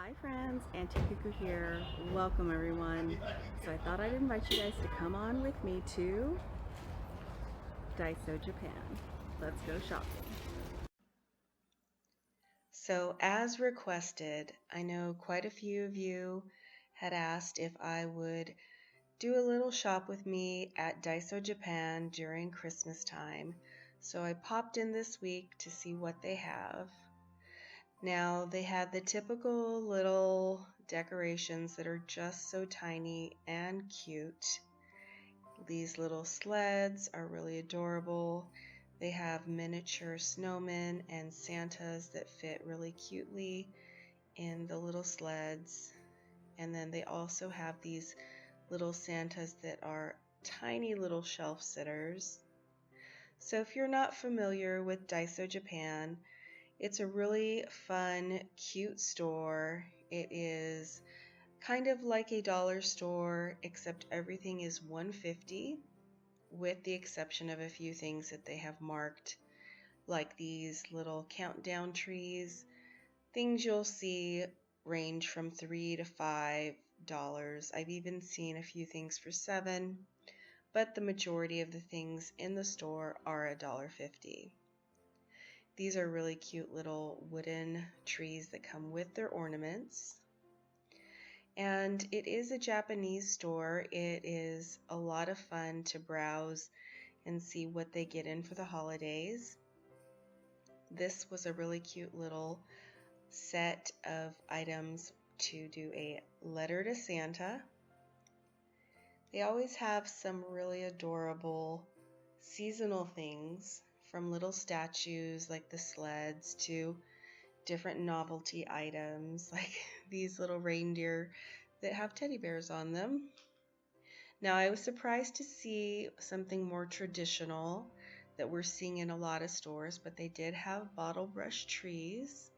Hi friends, Auntie Cuckoo here. Welcome everyone. So I thought I'd invite you guys to come on with me to Daiso, Japan. Let's go shopping. So as requested, I know quite a few of you had asked if I would do a little shop with me at Daiso, Japan during Christmas time. So I popped in this week to see what they have. Now, they had the typical little decorations that are just so tiny and cute. These little sleds are really adorable. They have miniature snowmen and Santas that fit really cutely in the little sleds. And then they also have these little Santas that are tiny little shelf sitters. So if you're not familiar with Daiso, Japan, it's a really fun, cute store. It is kind of like a dollar store, except everything is $1.50, with the exception of a few things that they have marked, like these little countdown trees. Things you'll see range from $3 to $5. I've even seen a few things for $7, but the majority of the things in the store are $1.50. These are really cute little wooden trees that come with their ornaments. And it is a Japanese store. It is a lot of fun to browse and see what they get in for the holidays. This was a really cute little set of items to do a letter to Santa. They always have some really adorable seasonal things, from little statues like the sleds to different novelty items like these little reindeer that have teddy bears on them. Now, I was surprised to see something more traditional that we're seeing in a lot of stores, but they did have bottle brush trees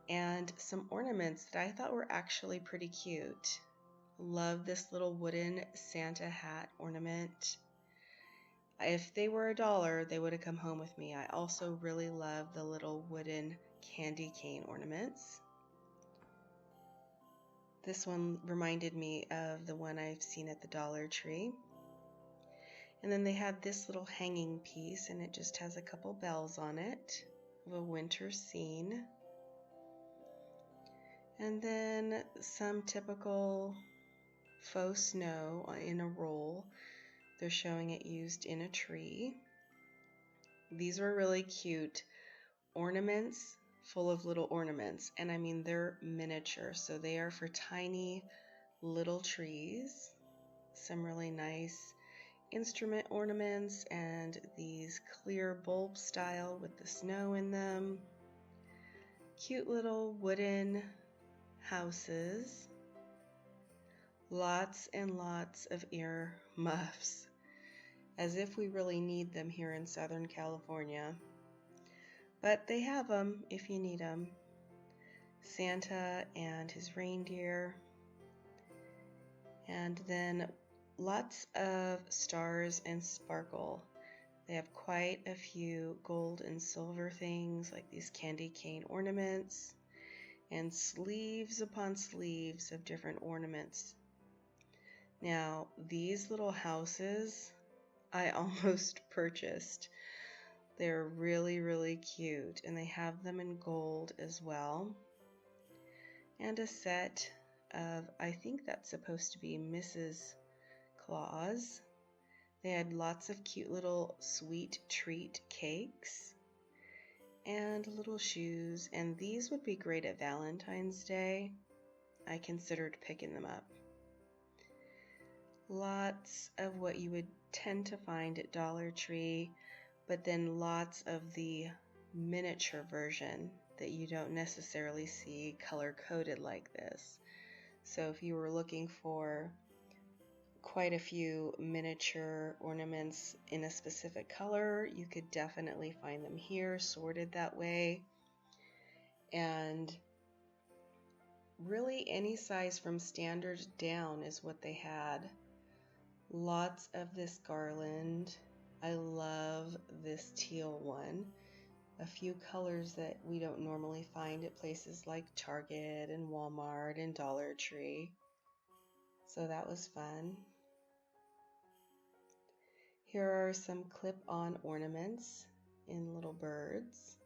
and some ornaments that I thought were actually pretty cute. Love this little wooden Santa hat ornament. If they were $1, they would have come home with me. I also really love the little wooden candy cane ornaments. This one reminded me of the one I've seen at the Dollar Tree. And then they had this little hanging piece, and it just has a couple bells on it of a winter scene. And then some typical faux snow in a roll. They're showing it used in a tree. These were really cute ornaments, full of little ornaments, and I mean they're miniature, so they are for tiny little trees. Some really nice instrument ornaments and these clear bulb style with the snow in them. Cute little wooden houses. Lots and lots of ear muffs, as if we really need them here in Southern California. But they have them if you need them. Santa and his reindeer. And then lots of stars and sparkle. They have quite a few gold and silver things like these candy cane ornaments and sleeves upon sleeves of different ornaments. Now, these little houses I almost purchased. They're really, really cute, and they have them in gold as well. And a set of, I think that's supposed to be Mrs. Claus. They had lots of cute little sweet treat cakes and little shoes, and these would be great at Valentine's Day. I considered picking them up. Lots of what you would tend to find at Dollar Tree, but then lots of the miniature version that you don't necessarily see color-coded like this. So if you were looking for quite a few miniature ornaments in a specific color, you could definitely find them here, sorted that way. And really any size from standard down is what they had. Lots of this Garland. I love this teal one. a few colors that we don't normally find at places like Target and Walmart and Dollar Tree. So that was fun. Here are some clip-on ornaments in little birds.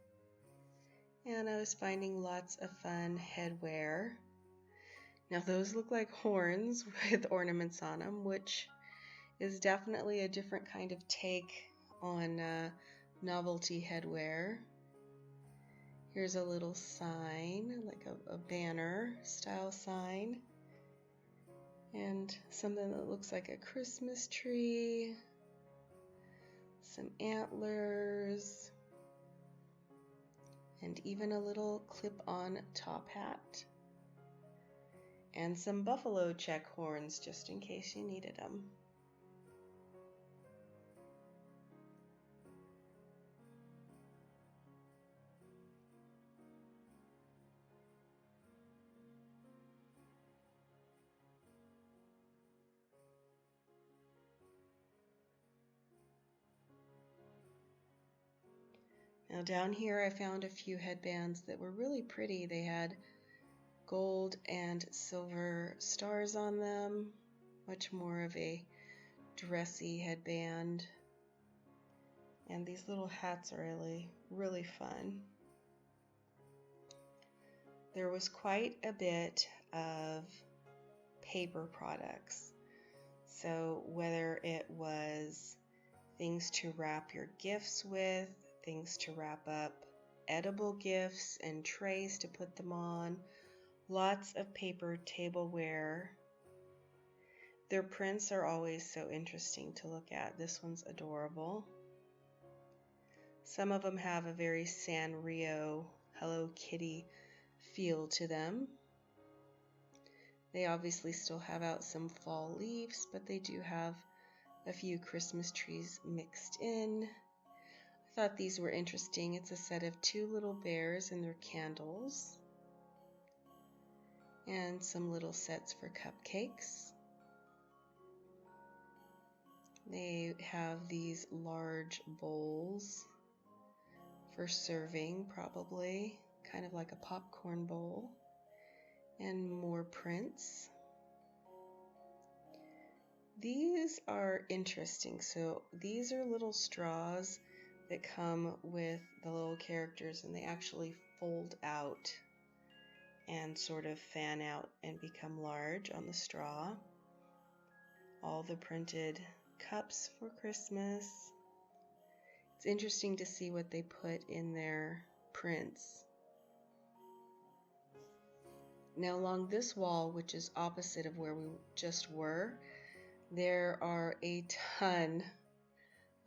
And I was finding lots of fun headwear. Now those look like horns with ornaments on them, which is definitely a different kind of take on novelty headwear. Here's a little sign, like a banner style sign, and something that looks like a Christmas tree, some antlers, and even a little clip-on top hat, and some buffalo check horns just in case you needed them. Now down here I found a few headbands that were really pretty. They had gold and silver stars on them, much more of a dressy headband. And these little hats are really fun. There was quite a bit of paper products. So whether it was things to wrap your gifts with, things to wrap up edible gifts and trays to put them on, lots of paper tableware. Their prints are always so interesting to look at. This one's adorable. Some of them have a very Sanrio Hello Kitty feel to them. They obviously still have out some fall leaves, but they do have a few Christmas trees mixed in. I thought these were interesting. It's a set of 2 little bears and their candles, and some little sets for cupcakes. They have these large bowls for serving, probably, kind of like a popcorn bowl, and more prints. These are interesting. So these are little straws that come with the little characters, and they actually fold out and sort of fan out and become large on the straw. All the printed cups for Christmas. It's interesting to see what they put in their prints. Now along this wall, which is opposite of where we just were, there are a ton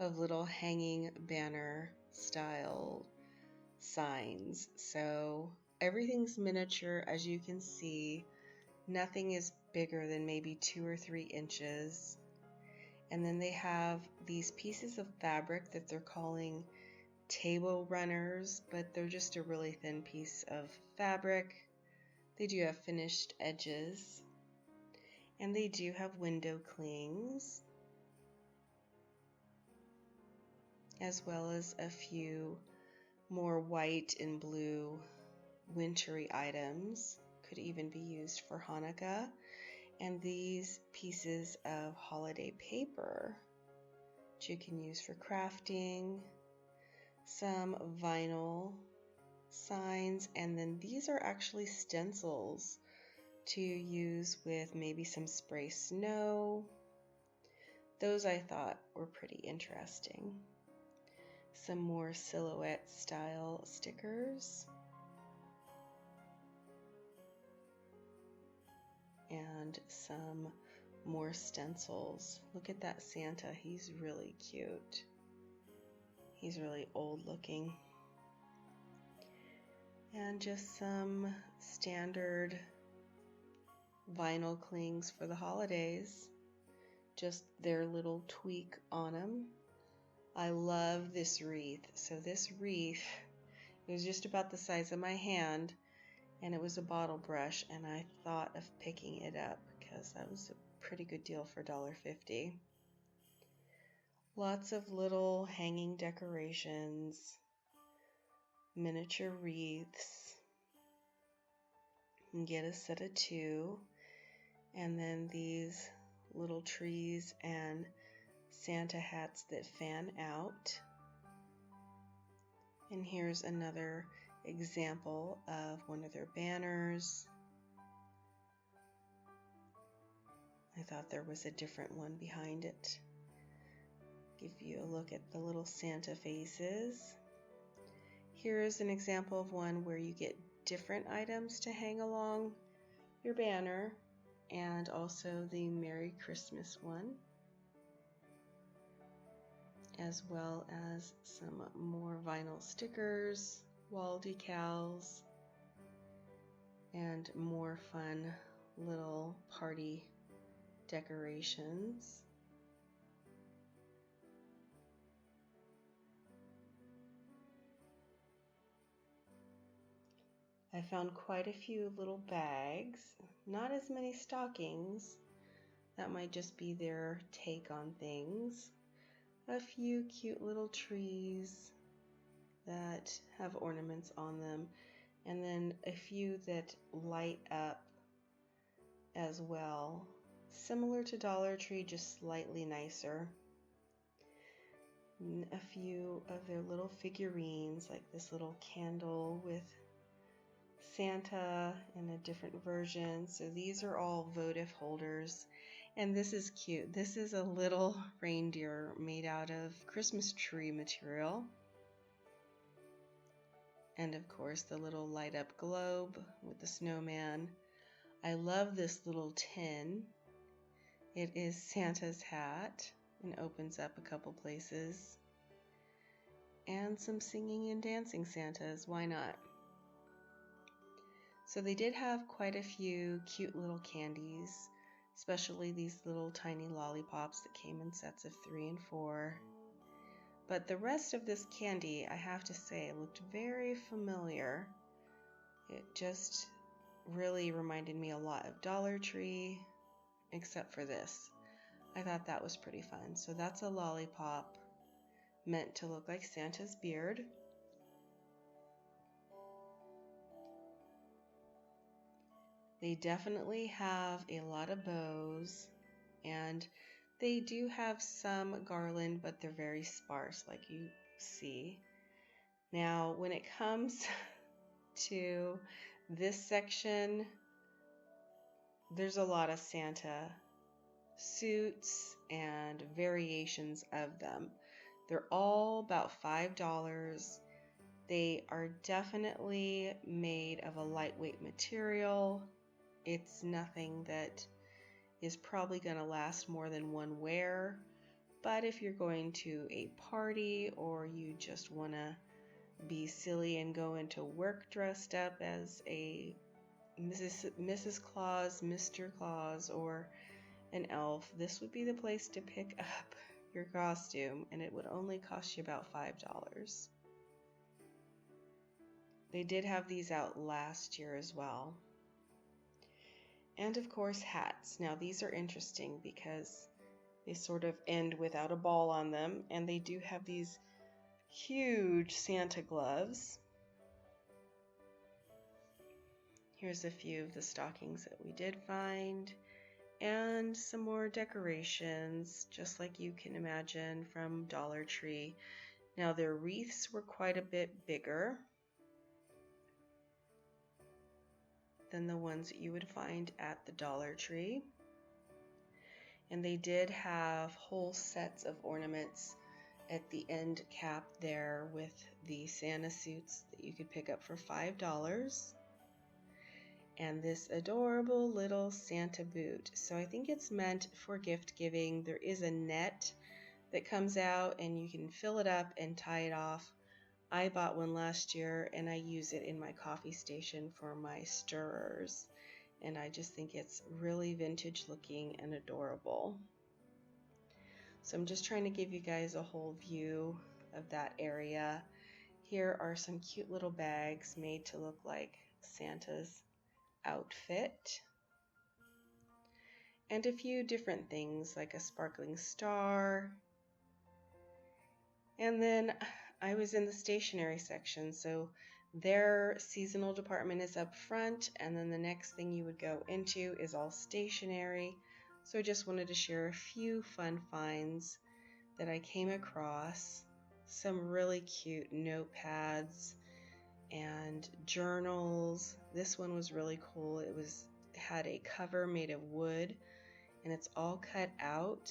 of little hanging banner style signs. So everything's miniature, as you can see. Nothing is bigger than maybe 2 or 3 inches. And then they have these pieces of fabric that they're calling table runners, but they're just a really thin piece of fabric. They do have finished edges, and they do have window clings, as well as a few more white and blue wintry items. Could even be used for Hanukkah. And these pieces of holiday paper, which you can use for crafting, some vinyl signs, and then these are actually stencils to use with maybe some spray snow. Those I thought were pretty interesting. Some more silhouette style stickers. And some more stencils. Look at that Santa. He's really cute. He's really old looking. And just some standard vinyl clings for the holidays. Just their little tweak on them. I love this wreath. So this wreath, it was just about the size of my hand, and it was a bottle brush, and I thought of picking it up because that was a pretty good deal for $1.50. Lots of little hanging decorations, miniature wreaths. You can get a set of 2, and then these little trees and Santa hats that fan out. And here's another example of one of their banners. I thought there was a different one behind it. Give you a look at the little Santa faces. Here's an example of one where you get different items to hang along your banner, and also the Merry Christmas one, as well as some more vinyl stickers, wall decals, and more fun little party decorations. I found quite a few little bags, not as many stockings. That might just be their take on things. A few cute little trees that have ornaments on them, and then a few that light up as well. Similar to Dollar Tree, just slightly nicer. A few of their little figurines, like this little candle with Santa in a different version. So these are all votive holders. And this is cute. This is a little reindeer made out of Christmas tree material. And of course the little light up globe with the snowman. I love this little tin. It is Santa's hat and opens up a couple places. And some singing and dancing Santas, why not? So they did have quite a few cute little candies, especially these little tiny lollipops that came in sets of 3 and 4. But the rest of this candy, I have to say, looked very familiar. It just really reminded me a lot of Dollar Tree, except for this. I thought that was pretty fun. So that's a lollipop meant to look like Santa's beard. They definitely have a lot of bows, and they do have some garland, but they're very sparse, like you see. Now, when it comes to this section, there's a lot of Santa suits and variations of them. They're all about $5. They are definitely made of a lightweight material. It's nothing that is probably going to last more than one wear, but if you're going to a party or you just want to be silly and go into work dressed up as a Mrs. Claus, Mr. Claus, or an elf, this would be the place to pick up your costume, and it would only cost you about $5. They did have these out last year as well. And of course hats. Now these are interesting because they sort of end without a ball on them, and they do have these huge Santa gloves. Here's a few of the stockings that we did find, and some more decorations, just like you can imagine from Dollar Tree. Now their wreaths were quite a bit bigger than the ones that you would find at the Dollar Tree. And they did have whole sets of ornaments at the end cap there with the Santa suits that you could pick up for $5. And this adorable little Santa boot. So I think it's meant for gift giving. There is a net that comes out and you can fill it up and tie it off. I bought one last year and I use it in my coffee station for my stirrers, and I just think it's really vintage looking and adorable. So I'm just trying to give you guys a whole view of that area. Here are some cute little bags made to look like Santa's outfit, and a few different things like a sparkling star. And then I was in the stationery section, so their seasonal department is up front, and then the next thing you would go into is all stationery. So I just wanted to share a few fun finds that I came across. Some really cute notepads and journals. This one was really cool. It had a cover made of wood, and it's all cut out.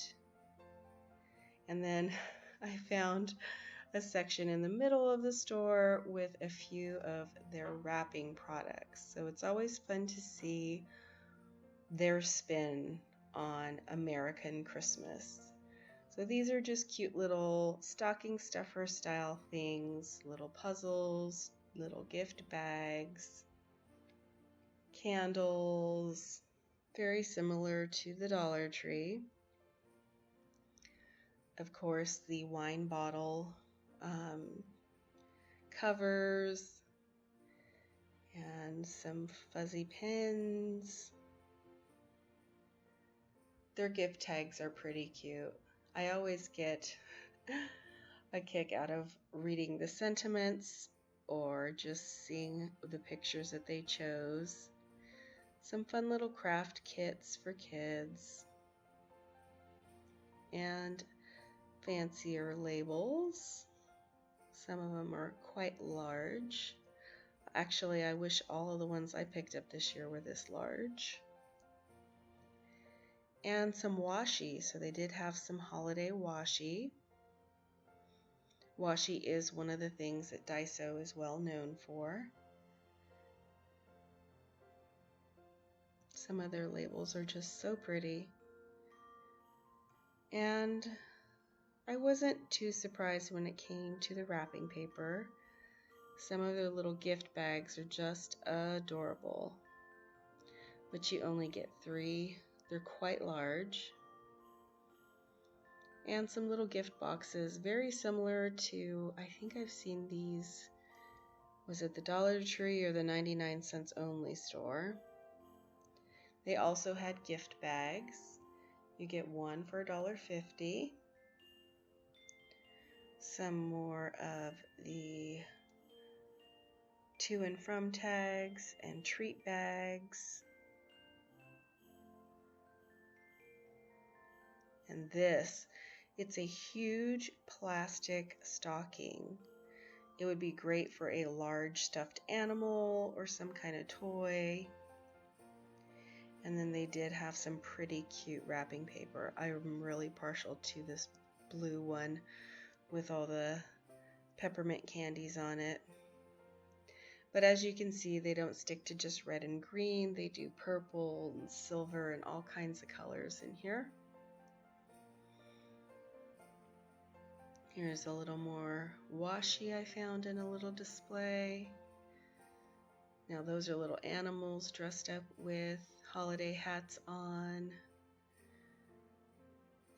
And then I found a section in the middle of the store with a few of their wrapping products. So it's always fun to see their spin on American Christmas. So these are just cute little stocking stuffer style things, little puzzles, little gift bags, candles, very similar to the Dollar Tree. Of course, the wine bottle covers and some fuzzy pins. Their gift tags are pretty cute. I always get a kick out of reading the sentiments or just seeing the pictures that they chose. Some fun little craft kits for kids and fancier labels. Some of them are quite large. Actually, I wish all of the ones I picked up this year were this large. And some washi. So they did have some holiday washi. Washi is one of the things that Daiso is well known for. Some of their labels are just so pretty. And I wasn't too surprised when it came to the wrapping paper. Some of their little gift bags are just adorable. But you only get 3. They're quite large. And some little gift boxes, very similar to, I think I've seen these, was it the Dollar Tree or the 99 cents only store? They also had gift bags. You get one for $1.50. Some more of the to and from tags and treat bags. And this, it's a huge plastic stocking. It would be great for a large stuffed animal or some kind of toy. And then they did have some pretty cute wrapping paper. I'm really partial to this blue one with all the peppermint candies on it. But as you can see, they don't stick to just red and green. They do purple and silver and all kinds of colors in here. Here's a little more washi I found in a little display. Now those are little animals dressed up with holiday hats on.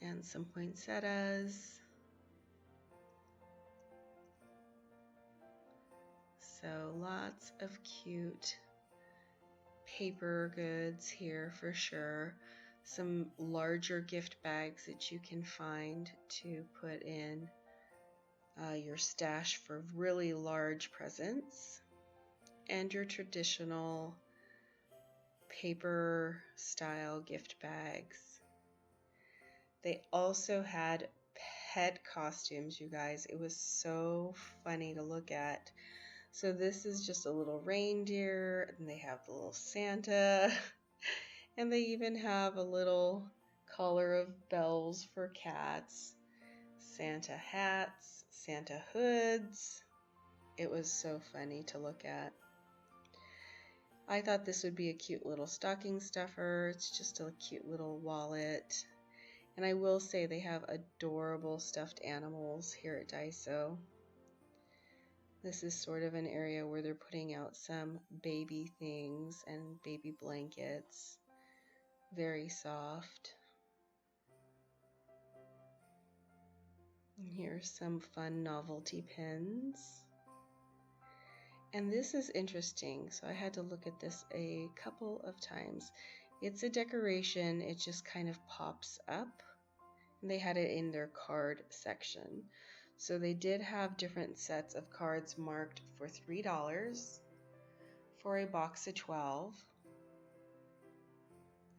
And some poinsettias. So lots of cute paper goods here for sure. Some larger gift bags that you can find to put in your stash for really large presents. And your traditional paper style gift bags. They also had pet costumes, you guys. It was so funny to look at. So this is just a little reindeer, and they have the little Santa, and they even have a little collar of bells for cats, Santa hats, Santa hoods. It was so funny to look at. I thought this would be a cute little stocking stuffer. It's just a cute little wallet. And I will say they have adorable stuffed animals here at Daiso. This is sort of an area where they're putting out some baby things and baby blankets. Very soft. And here's some fun novelty pins. And this is interesting, so I had to look at this a couple of times. It's a decoration, it just kind of pops up. And they had it in their card section. So they did have different sets of cards marked for $3 for a box of 12.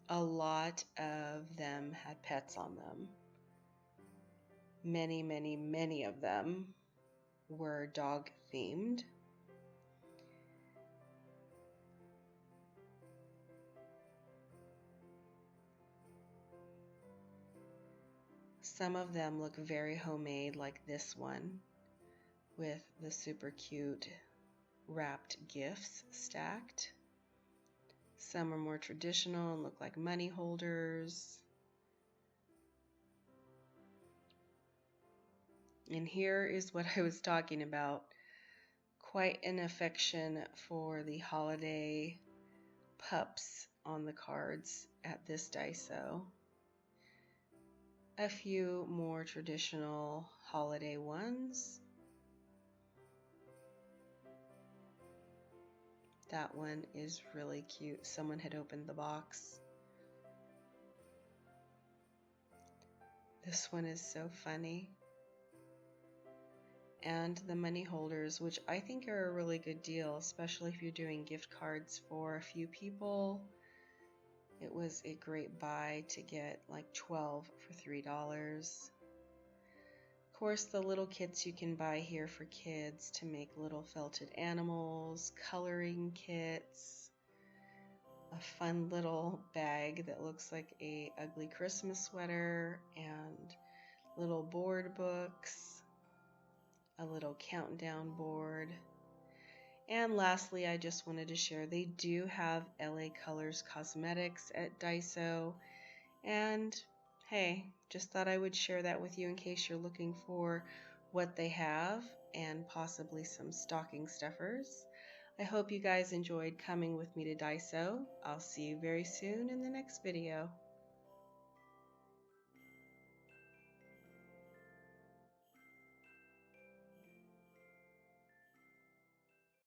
A lot of them had pets on them. Many, many, many of them were dog themed. Some of them look very homemade, like this one with the super cute wrapped gifts stacked. Some are more traditional and look like money holders. And here is what I was talking about. Quite an affection for the holiday pups on the cards at this Daiso. A few more traditional holiday ones. That one is really cute. Someone had opened the box. This one is so funny. And the money holders, which I think are a really good deal, especially if you're doing gift cards for a few people. It was a great buy to get like 12 for $3. Of course, the little kits you can buy here for kids to make little felted animals, coloring kits, a fun little bag that looks like a ugly Christmas sweater, and little board books, a little countdown board. And lastly, I just wanted to share they do have LA Colors Cosmetics at Daiso. And hey, just thought I would share that with you in case you're looking for what they have and possibly some stocking stuffers. I hope you guys enjoyed coming with me to Daiso. I'll see you very soon in the next video.